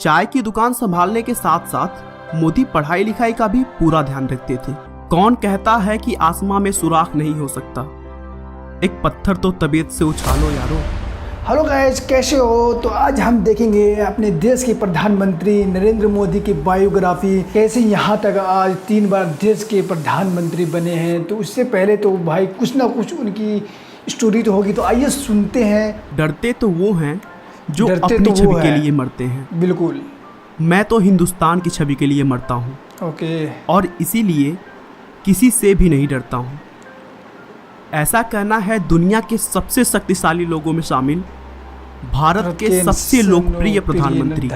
चाय की दुकान संभालने के साथ साथ मोदी पढ़ाई लिखाई का भी पूरा ध्यान रखते थे। कौन कहता है कि आसमां में सुराख नहीं हो सकता, एक पत्थर तो तबीयत से उछालो यारो। हेलो गाइस, कैसे हो? तो आज हम देखेंगे अपने देश के प्रधानमंत्री नरेंद्र मोदी की बायोग्राफी, कैसे यहाँ तक आज 3 बार देश के प्रधानमंत्री बने हैं। तो उससे पहले तो भाई कुछ ना कुछ उनकी स्टोरी तो होगी, तो आइए सुनते हैं। डरते तो वो हैं जो अपनी छवि के लिए मरते हैं। बिल्कुल, मैं तो हिंदुस्तान की छवि के लिए मरता हूँ। ओके। और इसीलिए किसी से भी नहीं डरता हूँ। ऐसा कहना है दुनिया के सबसे शक्तिशाली लोगों में शामिल भारत के सबसे लोकप्रिय प्रधानमंत्री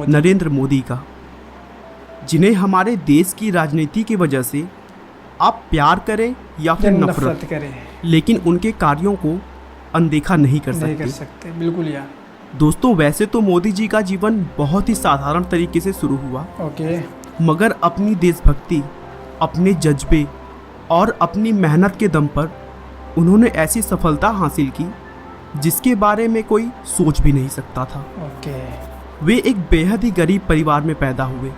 नरेंद्र मोदी का, जिन्हें हमारे देश की राजनीति की वजह से आप प्यार करें या फिर नफरत करें, लेकिन उनके कार्यों को अनदेखा नहीं कर सकते। बिल्कुल यार। दोस्तों, वैसे तो मोदी जी का जीवन बहुत ही साधारण तरीके से शुरू हुआ, ओके, मगर अपनी देशभक्ति, अपने जज्बे और अपनी मेहनत के दम पर उन्होंने ऐसी सफलता हासिल की जिसके बारे में कोई सोच भी नहीं सकता था। ओके। वे एक बेहद ही गरीब परिवार में पैदा हुए।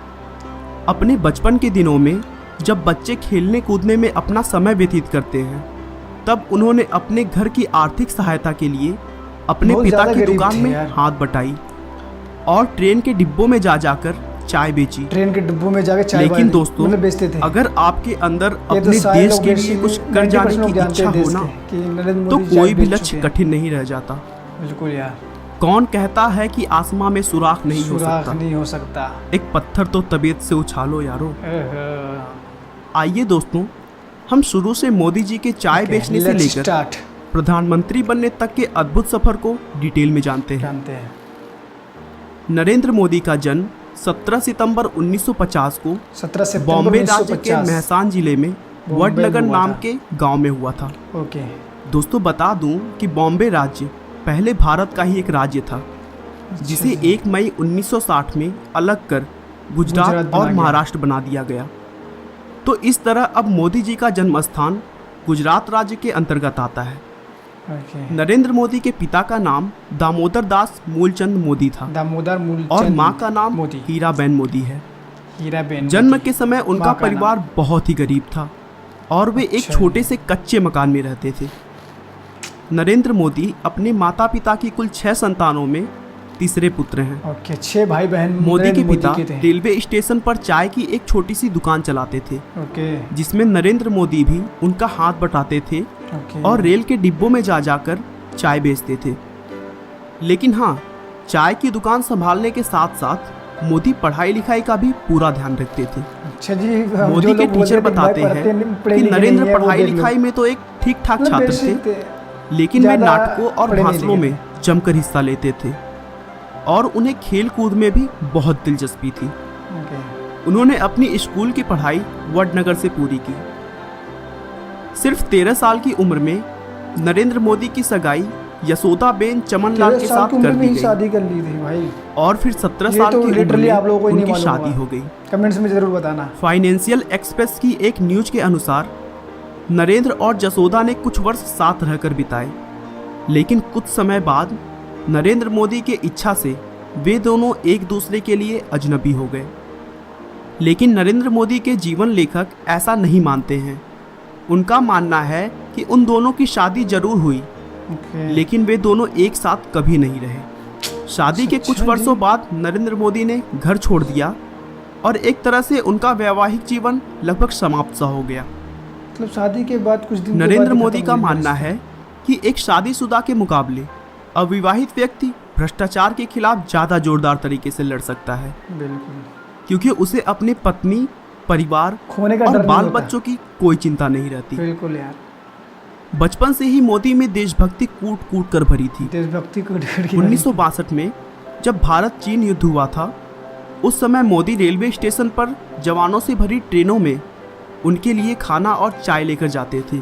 अपने बचपन के दिनों में जब बच्चे खेलने कूदने में अपना समय व्यतीत करते हैं, तब उन्होंने अपने घर की आर्थिक सहायता के लिए अपने पिता की दुकान में हाथ बटाई और ट्रेन के डिब्बों में जाकर चाय बेची। ट्रेन के डिब्बों में जाकर चाय लेकिन दोस्तों, मतलब बेचते थे। अगर आपके अंदर अपने देश के लिए कुछ कर जाने की इच्छा हो ना, तो कोई भी लक्ष्य कठिन नहीं रह जाता। बिल्कुल यार। कौन कहता है कि आसमां में सुराख नहीं हो सकता, एक पत्थर तो तबीयत से उछालो यारो। आइए दोस्तों, हम शुरू से मोदी जी के चाय बेचने से लेकर प्रधानमंत्री बनने तक के अद्भुत सफर को डिटेल में जानते हैं। नरेंद्र मोदी का जन्म 17 सितंबर 1950 को बॉम्बे राज्य के मेहसान जिले में वडनगर नाम के गांव में हुआ था। ओके। दोस्तों, बता दूं कि बॉम्बे राज्य पहले भारत का ही एक राज्य था, जिसे 1 मई 1960 में अलग कर गुजरात और महाराष्ट्र बना दिया गया। तो इस तरह अब मोदी जी का जन्म स्थान गुजरात राज्य के अंतर्गत आता है। नरेंद्र मोदी के पिता का नाम दामोदर दास मूलचंद मोदी था और मां का नाम हीराबेन मोदी है। जन्म के समय उनका परिवार बहुत ही गरीब था और वे एक छोटे से कच्चे मकान में रहते थे। नरेंद्र मोदी अपने माता पिता की कुल 6 संतानों में तीसरे पुत्र हैं। ओके, 6 भाई बहन। मोदी के पिता रेलवे स्टेशन पर चाय की एक छोटी सी दुकान चलाते थे, जिसमें नरेंद्र मोदी भी उनका हाथ बटाते थे और रेल के डिब्बों में जाकर चाय बेचते थे। लेकिन हाँ, चाय की दुकान संभालने के साथ साथ मोदी पढ़ाई लिखाई का भी पूरा ध्यान रखते थे। अच्छा जी। मोदी के टीचर बताते हैं कि नरेंद्र पढ़ाई लिखाई में तो एक ठीक ठाक छात्र थे, लेकिन वे नाटकों और भाषणों में जमकर हिस्सा लेते थे और उन्हें खेल कूद में भी बहुत दिलचस्पी थी। उन्होंने अपनी स्कूल की पढ़ाई वडनगर से पूरी की। सिर्फ 13 साल की उम्र में नरेंद्र मोदी की सगाई यशोदाबेन चमनलाल के साथ कर दी गई भाई। और फिर 17 साल की उम्र में उनकी शादी हो गई। कमेंट्स में जरूर बताना। फाइनेंशियल एक्सप्रेस की एक न्यूज के अनुसार नरेंद्र और जसोदा ने कुछ वर्ष साथ रहकर बिताए, लेकिन कुछ समय बाद नरेंद्र मोदी के इच्छा से वे दोनों एक दूसरे के लिए अजनबी हो गए। लेकिन नरेंद्र मोदी के जीवन लेखक ऐसा नहीं मानते हैं। उनका मानना है कि उन दोनों की शादी जरूर हुई, लेकिन वे दोनों एक साथ कभी नहीं रहे। शादी के कुछ वर्षों बाद नरेंद्र मोदी ने घर छोड़ दिया और एक तरह से उनका वैवाहिक जीवन लगभग समाप्त सा हो गया। मतलब शादी के बाद कुछ दिन नरेंद्र मोदी का मानना है कि एक शादीशुदा के मुकाबले अविवाहित व्यक्ति भ्रष्टाचार के खिलाफ ज़्यादा जोरदार तरीके से लड़ सकता है। बिल्कुल। क्योंकि उसे अपनी पत्नी, परिवार खोने का और डर बाल बच्चों की कोई चिंता नहीं रहती। बिल्कुल यार। बचपन से ही मोदी में देशभक्ति कूट कूट कर भरी थी। देशभक्ति को 1962 में जब भारत चीन युद्ध हुआ था, उस समय मोदी रेलवे स्टेशन पर जवानों से भरी ट्रेनों में उनके लिए खाना और चाय लेकर जाते थे।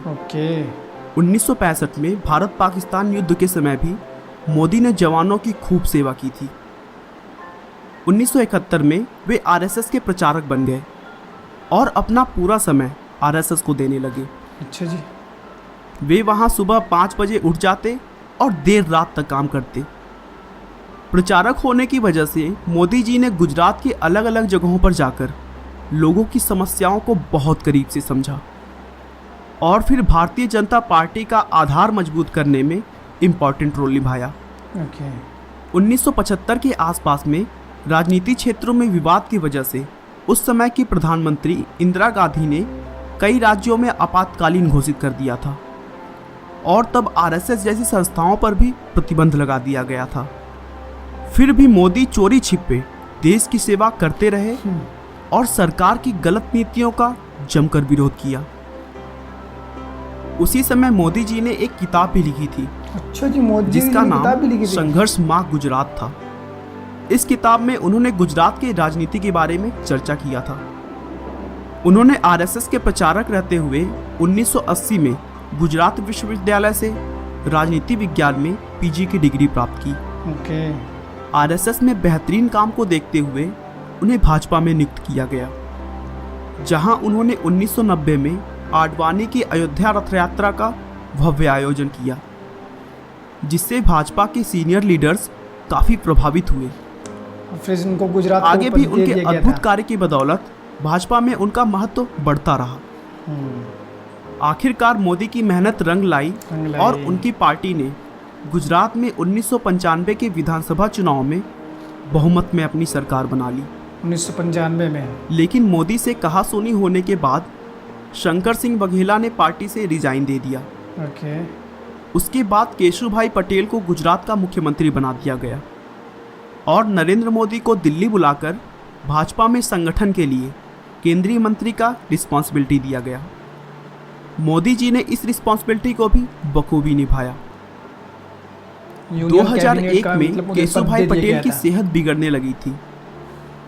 1965 में भारत पाकिस्तान युद्ध के समय भी मोदी ने जवानों की खूब सेवा की थी। 1971 में वे आरएसएस के प्रचारक बन गए और अपना पूरा समय आरएसएस को देने लगे। अच्छा जी। वे वहां सुबह 5 बजे उठ जाते और देर रात तक काम करते। प्रचारक होने की वजह से मोदी जी ने गुजरात की अलग अलग जगहों पर जाकर लोगों की समस्याओं को बहुत करीब से समझा और फिर भारतीय जनता पार्टी का आधार मजबूत करने में इम्पॉर्टेंट रोल निभाया। 1975 के आसपास में राजनीति क्षेत्रों में विवाद की वजह से उस समय की प्रधानमंत्री इंदिरा गांधी ने कई राज्यों में आपातकालीन घोषित कर दिया था और तब आरएसएस जैसी संस्थाओं पर भी प्रतिबंध लगा दिया गया था। फिर भी मोदी चोरी छिपे देश की सेवा करते रहे और सरकार की गलत नीतियों का जमकर विरोध किया। उसी समय मोदी जी ने एक किताब भी लिखी थी। अच्छा जी, मोदी जी जिसका ने किताब भी लिखी नाम थी। संघर्ष माँ गुजरात था। इस किताब में उन्होंने गुजरात की राजनीति के बारे में चर्चा किया था। उन्होंने आरएसएस के प्रचारक रहते हुए 1980 में गुजरात विश्वविद्यालय से राजनीति विज्ञान में पीजी की डिग्री प्राप्त की। आरएसएस में बेहतरीन काम को देखते हुए उन्हें भाजपा में नियुक्त किया गया, जहां उन्होंने 1990 में आडवाणी की अयोध्या रथ यात्रा का भव्य आयोजन किया, जिससे भाजपा के सीनियर लीडर्स काफी प्रभावित हुए। फिर उनको गुजरात आगे भी उनके अद्भुत कार्य की बदौलत भाजपा में उनका महत्व बढ़ता रहा। आखिरकार मोदी की मेहनत रंग लाई और उनकी पार्टी ने गुजरात में 1995 के विधानसभा चुनाव में बहुमत में अपनी सरकार बना ली। 1995 में। लेकिन मोदी से कहासुनी होने के बाद शंकर सिंह बघेला ने पार्टी से रिजाइन दे दिया। उसके बाद केशुभाई पटेल को गुजरात का मुख्यमंत्री बना दिया गया और नरेंद्र मोदी को दिल्ली बुलाकर भाजपा में संगठन के लिए केंद्रीय मंत्री का रिस्पॉन्सिबिलिटी दिया गया। मोदी जी ने इस रिस्पॉन्सिबिलिटी को भी बखूबी निभाया। 2001 में केशुभाई पटेल की सेहत बिगड़ने लगी थी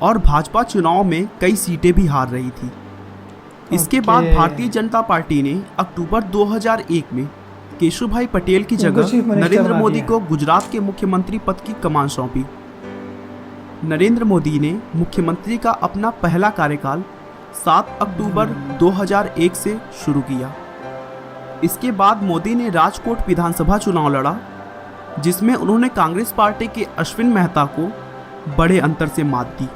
और भाजपा चुनाव में कई सीटें भी हार रही थी। इसके बाद भारतीय जनता पार्टी ने अक्टूबर 2001 में केशुभाई पटेल की जगह नरेंद्र मोदी को गुजरात के मुख्यमंत्री पद की कमान सौंपी। नरेंद्र मोदी ने मुख्यमंत्री का अपना पहला कार्यकाल 7 अक्टूबर 2001 से शुरू किया। इसके बाद मोदी ने राजकोट विधानसभा चुनाव लड़ा, जिसमें उन्होंने कांग्रेस पार्टी के अश्विन मेहता को बड़े अंतर से मात दी।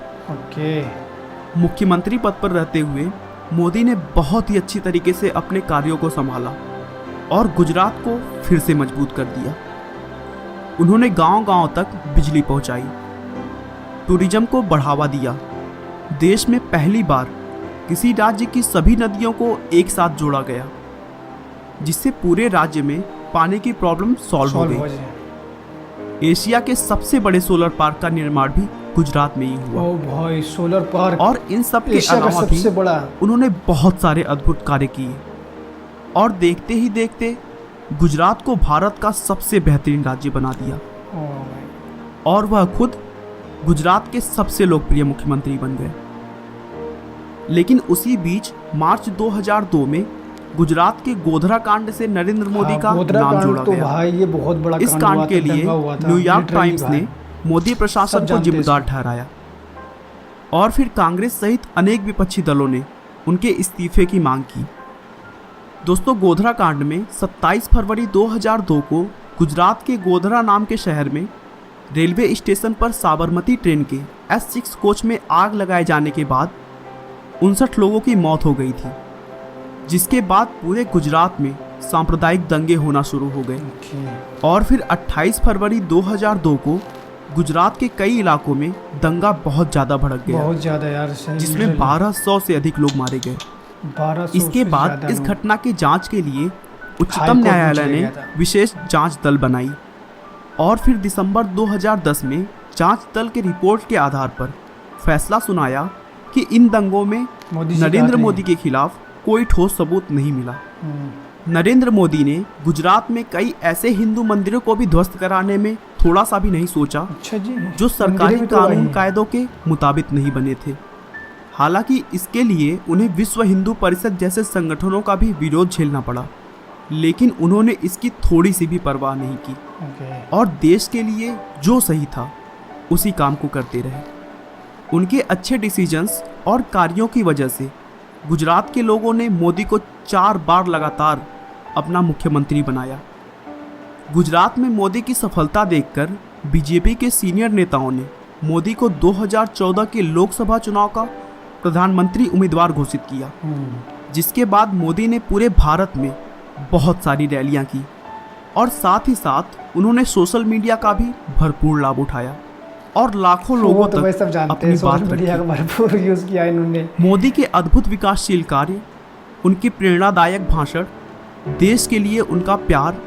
मुख्यमंत्री पद पर रहते हुए मोदी ने बहुत ही अच्छी तरीके से अपने कार्यों को संभाला और गुजरात को फिर से मजबूत कर दिया। उन्होंने गांव-गांव तक बिजली पहुंचाई, टूरिज्म को बढ़ावा दिया। देश में पहली बार किसी राज्य की सभी नदियों को एक साथ जोड़ा गया, जिससे पूरे राज्य में पानी की प्रॉब्लम सॉल्व हो गई। एशिया के सबसे बड़े सोलर पार्क का निर्माण भी गुजरात में ही हुआ। ओ भाई, सोलर पार्क! और इन सब के अलावा भी उन्होंने बहुत सारे अद्भुत कार्य किए और देखते ही देखते गुजरात को भारत का सबसे बेहतरीन राज्य बना दिया और वह खुद गुजरात के सबसे लोकप्रिय मुख्यमंत्री बन गए। लेकिन उसी बीच मार्च 2002 में गुजरात के गोधरा कांड से नरेंद्र मोदी का नाम जोड़ा गया। भाई, ये बहुत बड़ा इस कांड के लिए न्यूयॉर्क टाइम्स ने मोदी प्रशासन को जिम्मेदार ठहराया और फिर कांग्रेस सहित अनेक विपक्षी दलों ने उनके इस्तीफे की मांग की। दोस्तों, गोधरा कांड में 27 फरवरी 2002 को गुजरात के गोधरा नाम के शहर में रेलवे स्टेशन पर साबरमती ट्रेन के S6 कोच में आग लगाए जाने के बाद 59 लोगों की मौत हो गई थी, जिसके बाद पूरे गुजरात में सांप्रदायिक दंगे होना शुरू हो गए। और फिर 28 फरवरी 2002 को गुजरात के कई इलाकों में दंगा बहुत ज़्यादा भड़क गया, बहुत ज़्यादा यार, जिसमें 1200 से अधिक लोग मारे गए। इसके बाद इस घटना की जांच के लिए उच्चतम न्यायालय ने विशेष जांच दल बनाई और फिर दिसंबर 2010 में जांच दल के रिपोर्ट के आधार पर फैसला सुनाया कि इन दंगों में नरेंद्र मोदी के खिलाफ कोई ठोस सबूत नहीं मिला। नरेंद्र मोदी ने गुजरात में कई ऐसे हिंदू मंदिरों को भी ध्वस्त कराने में थोड़ा सा भी नहीं सोचा। अच्छा जी, जो सरकारी कानून कायदों के मुताबिक नहीं बने थे। हालांकि इसके लिए उन्हें विश्व हिंदू परिषद जैसे संगठनों का भी विरोध झेलना पड़ा, लेकिन उन्होंने इसकी थोड़ी सी भी परवाह नहीं की और देश के लिए जो सही था उसी काम को करते रहे। उनके अच्छे डिसीजंस और कार्यों की वजह से गुजरात के लोगों ने मोदी को 4 बार लगातार अपना मुख्यमंत्री बनाया। गुजरात में मोदी की सफलता देखकर बीजेपी के सीनियर नेताओं ने मोदी को 2014 के लोकसभा चुनाव का प्रधानमंत्री उम्मीदवार घोषित किया, जिसके बाद मोदी ने पूरे भारत में बहुत सारी रैलियां की और साथ ही साथ उन्होंने सोशल मीडिया का भी भरपूर लाभ उठाया और लाखों लोगों तो तक अपनी बात सोशल मीडिया का रखी। भरपूर यूज़ किया इन्होंने। मोदी के अद्भुत विकासशील कार्य, उनके प्रेरणादायक भाषण, देश के लिए उनका प्यार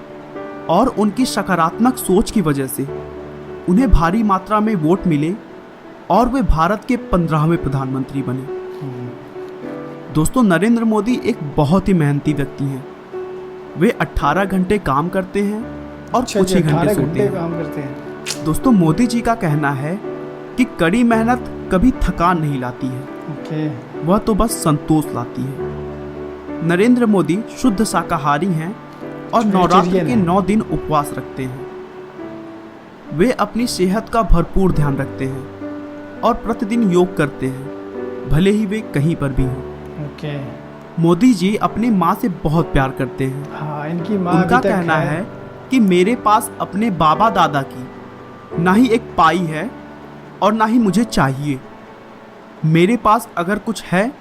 और उनकी सकारात्मक सोच की वजह से उन्हें भारी मात्रा में वोट मिले और वे भारत के 15वें प्रधानमंत्री बने। दोस्तों, नरेंद्र मोदी एक बहुत ही मेहनती व्यक्ति हैं। वे 18 घंटे काम करते हैं और कुछ ही घंटे सोते हैं। काम करते हैं। दोस्तों, मोदी जी का कहना है कि कड़ी मेहनत कभी थकान नहीं लाती है, वह तो बस संतोष लाती है। नरेंद्र मोदी शुद्ध शाकाहारी हैं और नवरात्र के 9 दिन उपवास रखते हैं। वे अपनी सेहत का भरपूर ध्यान रखते हैं और प्रतिदिन योग करते हैं, भले ही वे कहीं पर भी हों। मोदी जी अपनी माँ से बहुत प्यार करते हैं। हाँ, इनकी माँ उनका कहना है कि मेरे पास अपने बाबा दादा की ना ही एक पाई है और ना ही मुझे चाहिए। मेरे पास अगर कुछ है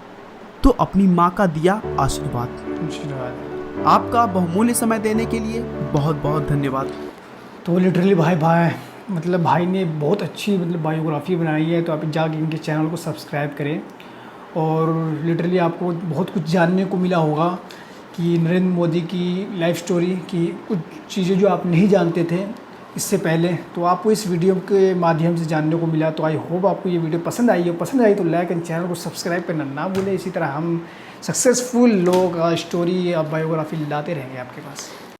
तो अपनी माँ का दिया आशीर्वाद। आपका बहुमूल्य समय देने के लिए बहुत बहुत धन्यवाद। तो लिटरली भाई ने बहुत अच्छी बायोग्राफी बनाई है, तो आप जाके इनके चैनल को सब्सक्राइब करें और लिटरली आपको बहुत कुछ जानने को मिला होगा कि नरेंद्र मोदी की लाइफ स्टोरी की कुछ चीज़ें जो आप नहीं जानते थे इससे पहले, तो आपको इस वीडियो के माध्यम से जानने को मिला। तो आई होप आपको ये वीडियो पसंद आई हो। पसंद आई तो लाइक एंड चैनल को सब्सक्राइब करना ना भूलें। इसी तरह हम सक्सेसफुल लोग स्टोरी या बायोग्राफी लाते रहेंगे आपके पास।